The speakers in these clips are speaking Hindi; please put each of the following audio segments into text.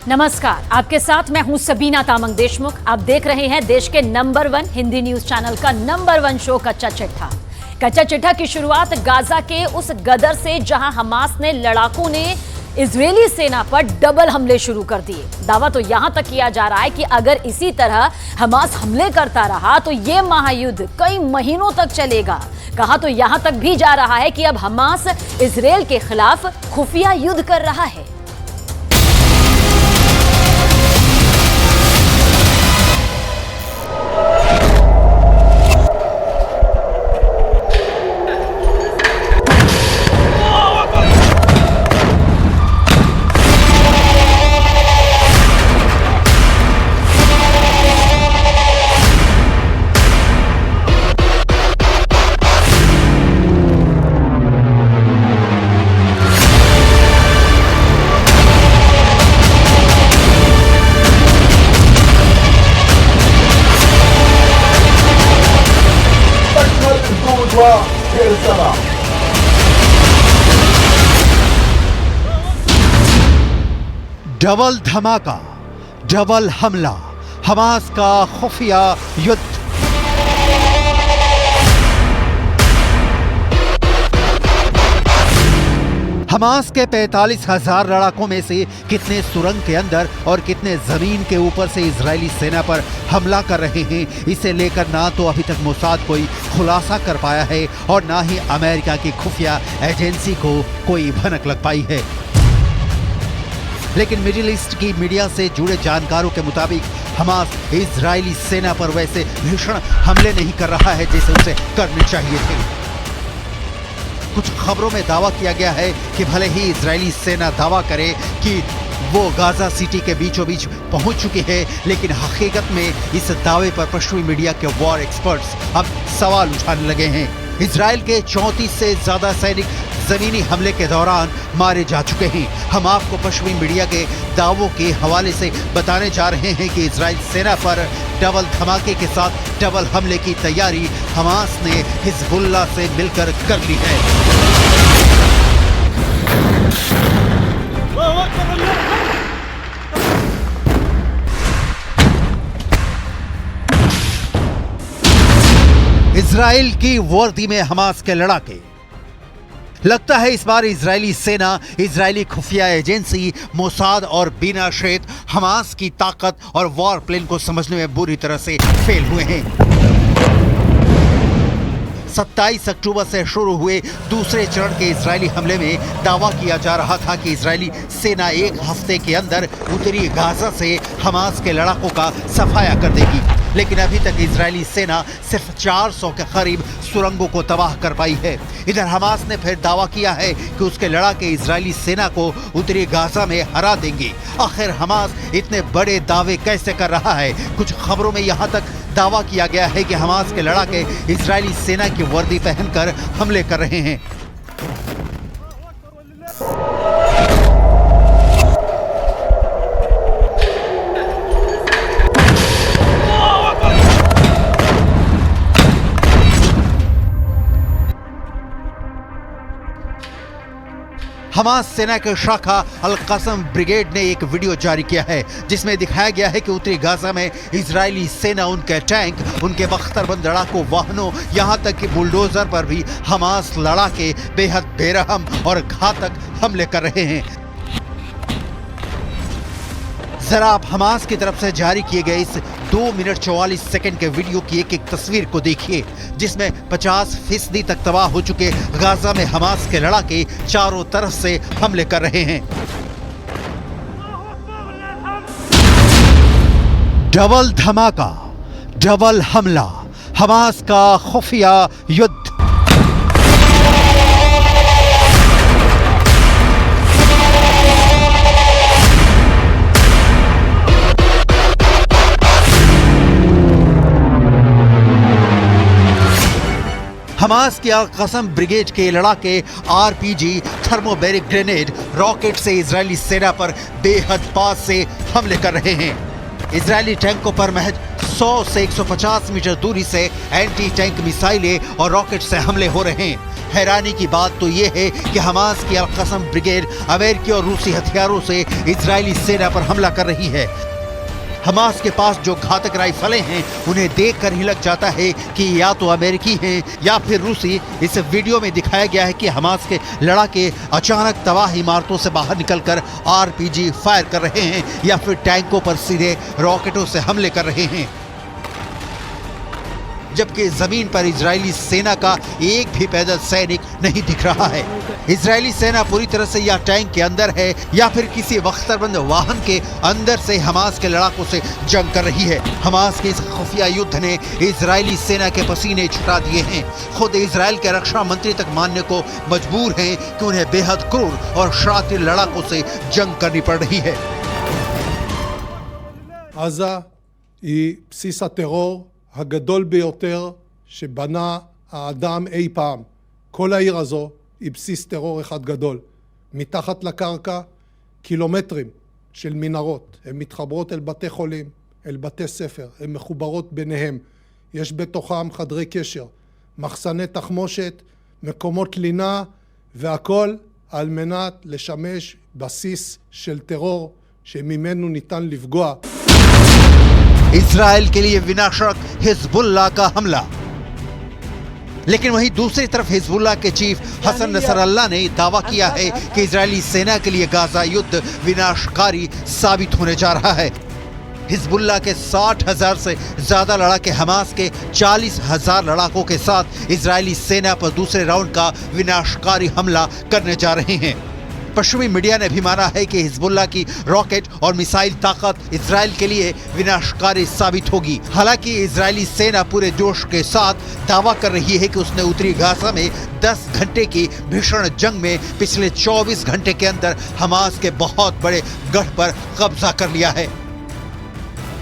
नमस्कार, आपके साथ मैं हूं सबीना तामंग देशमुख। आप देख रहे हैं देश के नंबर 1 हिंदी न्यूज चैनल का नंबर 1 शो कच्चा चिट्ठा। कच्चा चिट्ठा की शुरुआत गाजा के उस गदर से जहां हमास ने लड़ाकों ने इजरायली सेना पर डबल हमले शुरू कर दिए। दावा तो यहां तक किया जा रहा है कि अगर इसी तरह हमास हमले करता रहा तो यह महायुद्ध कई महीनों तक चलेगा। कहा तो यहां तक भी जा रहा है कि अब हमास इजरायल के खिलाफ खुफिया युद्ध कर रहा है। डबल धमाका, डबल हमला, हमास का खुफिया युद्ध। हमास के 45,000 लड़ाकों में से कितने सुरंग के अंदर और कितने जमीन के ऊपर से इजरायली सेना पर हमला कर रहे हैं, इसे लेकर ना तो अभी तक मोसाद कोई खुलासा कर पाया है और ना ही अमेरिका की खुफिया एजेंसी को कोई भनक लग पाई है। लेकिन मिडिल ईस्ट की मीडिया से जुड़े जानकारों के मुताबिक हमास इजरायली सेना पर वैसे भीषण हमले नहीं कर रहा है जैसे उसे करने चाहिए थे। कुछ खबरों में दावा किया गया है कि भले ही इजरायली सेना दावा करे कि वो गाजा सिटी के बीचों बीच पहुंच चुकी है, लेकिन हकीकत में इस दावे पर पश्चिमी मीडिया के वॉर एक्सपर्ट्स अब सवाल उठाने लगे हैं। इजरायल के 34 से ज्यादा सैनिक जमीनी हमले के दौरान मारे जा चुके हैं। हम आपको पश्चिमी मीडिया के दावों के हवाले से बताने जा रहे हैं कि इजरायल सेना पर डबल धमाके के साथ डबल हमले की तैयारी हमास ने हिजबुल्लाह से मिलकर कर ली है। इजराइल की वर्दी में हमास के लड़ाके। लगता है इस बार इजरायली सेना, इजरायली खुफिया एजेंसी मोसाद और बीना शेत हमास की ताकत और वॉर प्लान को समझने में बुरी तरह से फेल हुए हैं। 27 अक्टूबर से शुरू हुए दूसरे चरण के इजरायली हमले में दावा किया जा रहा था कि इजरायली सेना एक हफ्ते के अंदर उत्तरी गाजा से हमास के लड़ाकों का सफाया कर देगी, लेकिन अभी तक इजरायली सेना सिर्फ 400 के करीब सुरंगों को तबाह कर पाई है। इधर हमास ने फिर दावा किया है कि उसके लड़ाके इजरायली सेना को उत्तरी गाजा में हरा देंगे। आखिर हमास इतने बड़े दावे कैसे कर रहा है? कुछ खबरों में यहाँ तक दावा किया गया है कि हमास के लड़ाके इजरायली सेना की वर्दी पहनकर हमले कर रहे हैं। हमास सेना के शाखा अल कसम ब्रिगेड ने एक वीडियो जारी किया है जिसमें दिखाया गया है कि उत्तरी गाजा में इजरायली सेना उनके टैंक, उनके बख्तरबंद लड़ाकू वाहनों, यहां तक कि बुलडोजर पर भी हमास लड़ाके बेहद बेरहम और घातक हमले कर रहे हैं। जरा आप हमास की तरफ से जारी किए गए इस 2 मिनट 44 सेकंड के वीडियो की एक एक तस्वीर को देखिए, जिसमें 50% तक तबाह हो चुके गाजा में हमास के लड़ाके चारों तरफ से हमले कर रहे हैं। डबल धमाका, डबल हमला, हमास का खुफिया युद्ध। हमास की अल कसम ब्रिगेड के लड़ाके आरपीजी, थर्मोबैरिक ग्रेनेड, रॉकेट से इजरायली सेना पर बेहद पास से हमले कर रहे हैं। इजरायली टैंकों पर महज 100 से 150 मीटर दूरी से एंटी टैंक मिसाइलें और रॉकेट से हमले हो रहे हैं। हैरानी की बात तो ये है कि हमास की अल-क़सम ब्रिगेड अमेरिकी और रूसी हथियारों से इजरायली सेना पर हमला कर रही है। हमास के पास जो घातक राइफलें हैं उन्हें देखकर ही लग जाता है कि या तो अमेरिकी हैं या फिर रूसी। इस वीडियो में दिखाया गया है कि हमास के लड़ाके अचानक तबाह इमारतों से बाहर निकलकर आरपीजी फायर कर रहे हैं या फिर टैंकों पर सीधे रॉकेटों से हमले कर रहे हैं, जबकि जमीन पर इजरायली सेना का एक भी पैदल सैनिक नहीं दिख रहा है। इजरायली सेना पूरी तरह से या टैंक के अंदर है या फिर किसी बख्तरबंद वाहन के अंदर से हमास के लड़ाकों से जंग कर रही है। हमास के इस खुफिया युद्ध ने इजरायली सेना के पसीने छुटा दिए हैं। खुद इजराइल के रक्षा मंत्री तक मानने को मजबूर हैं कि उन्हें बेहद क्रूर और शातिर लड़ाकों से जंग करनी पड़ रही है। עזה היא בסיס הטרור הגדול ביותר שבנה האדם אי פעם. כל העיר הזו היא בסיס טרור אחד גדול. מתחת לקרקע קילומטרים של מנהרות. הן מתחברות אל בתי חולים, אל בתי ספר, הן מחוברות ביניהם. יש בתוכם חדרי קשר, מחסני תחמושת, מקומות לינה, והכל על מנת לשמש בסיס של טרור שממנו ניתן לפגוע. इजराइल के लिए विनाशक हिजबुल्लाह का हमला। लेकिन वहीं दूसरी तरफ हिजबुल्लाह के चीफ हसन नसरल्लाह ने दावा किया है कि इजरायली सेना के लिए गाजा युद्ध विनाशकारी साबित होने जा रहा है। हिजबुल्लाह के 60,000 से ज्यादा लड़ाके हमास के 40,000 लड़ाकों के साथ इजरायली सेना पर दूसरे राउंड का विनाशकारी हमला करने जा रहे हैं। पश्चिमी मीडिया ने भी माना है कि हिजबुल्लाह की रॉकेट और मिसाइल ताकत इजराइल के लिए विनाशकारी साबित होगी। हालांकि इजरायली सेना पूरे जोश के साथ दावा कर रही है कि उसने उत्तरी गाजा में 10 घंटे की भीषण जंग में पिछले 24 घंटे के अंदर हमास के बहुत बड़े गढ़ पर कब्जा कर लिया है।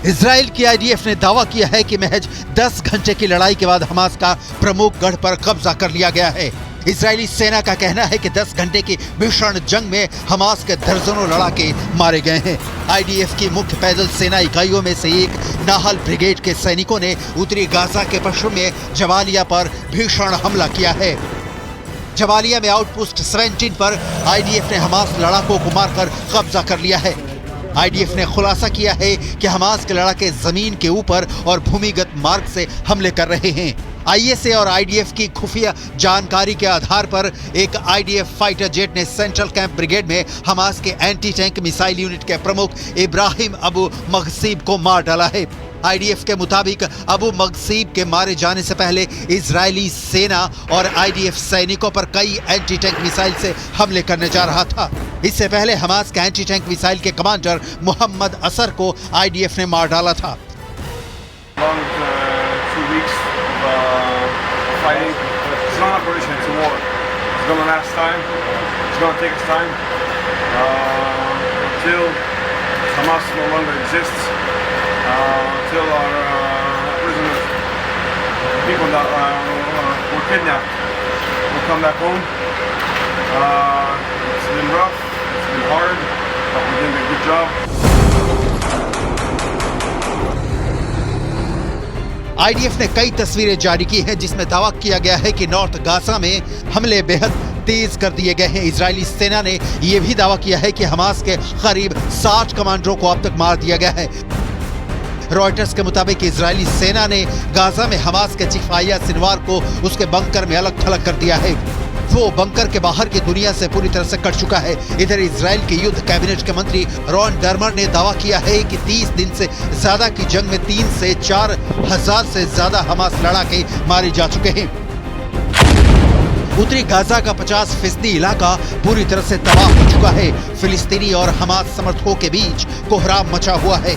इजराइल की आईडीएफ ने दावा किया है कि महज 10 घंटे की लड़ाई के बाद हमास का प्रमुख गढ़ पर कब्जा कर लिया गया है। इजरायली सेना का कहना है कि 10 घंटे की भीषण जंग में हमास के दर्जनों लड़ाके मारे गए हैं। आईडीएफ की मुख्य पैदल सेना इकाइयों में से एक नाहल ब्रिगेड के सैनिकों ने उत्तरी गाजा के पश्चिम में जबालिया पर भीषण हमला किया है। जबालिया में आउटपोस्ट 17 पर आईडीएफ ने हमास लड़ाकों को मारकर कब्जा कर लिया है। आईडीएफ ने खुलासा किया है कि हमास के लड़ाके जमीन के ऊपर और भूमिगत मार्ग से हमले कर रहे हैं। आईएसए और आईडीएफ की खुफिया जानकारी के आधार पर एक आईडीएफ फाइटर जेट ने सेंट्रल कैंप ब्रिगेड में हमास के एंटी टैंक मिसाइल यूनिट के प्रमुख इब्राहिम अबू मगसीब को मार डाला है। आईडीएफ के मुताबिक अबू मगसीब के मारे जाने से पहले इजरायली सेना और आईडीएफ सैनिकों पर कई एंटी टैंक मिसाइल से हमले करने जा रहा था। इससे पहले हमास के एंटी टैंक मिसाइल के कमांडर मोहम्मद असर को आईडीएफ ने मार डाला था। Fighting. It's not an operation, it's a war. It's going to last time. It's going to take us time until Hamas no longer exists, until our prisoners, people that were kidnapped, will come back home. It's been rough, it's been hard, but we're doing a good job. IDF ने कई तस्वीरें जारी की हैं जिसमें दावा किया गया है कि नॉर्थ गाजा में हमले बेहद तेज कर दिए गए हैं। इजरायली सेना ने यह भी दावा किया है कि हमास के करीब 60 कमांडरों को अब तक मार दिया गया है। रॉयटर्स के मुताबिक इजरायली सेना ने गाजा में हमास के चीफ याह्या सिनवार को उसके बंकर में अलग थलग कर दिया है। वो बंकर के बाहर की दुनिया से पूरी तरह से कट चुका है। इधर इजराइल के युद्ध कैबिनेट के मंत्री रॉन डर्मर ने दावा किया है कि 30 दिन से ज्यादा की जंग में 3 से 4 हजार से ज्यादा हमास लड़ाके मारे जा चुके हैं। उत्तरी गाजा का 50% इलाका पूरी तरह से तबाह हो चुका है। फिलिस्तीनी और हमास समर्थकों के बीच कोहराम मचा हुआ है।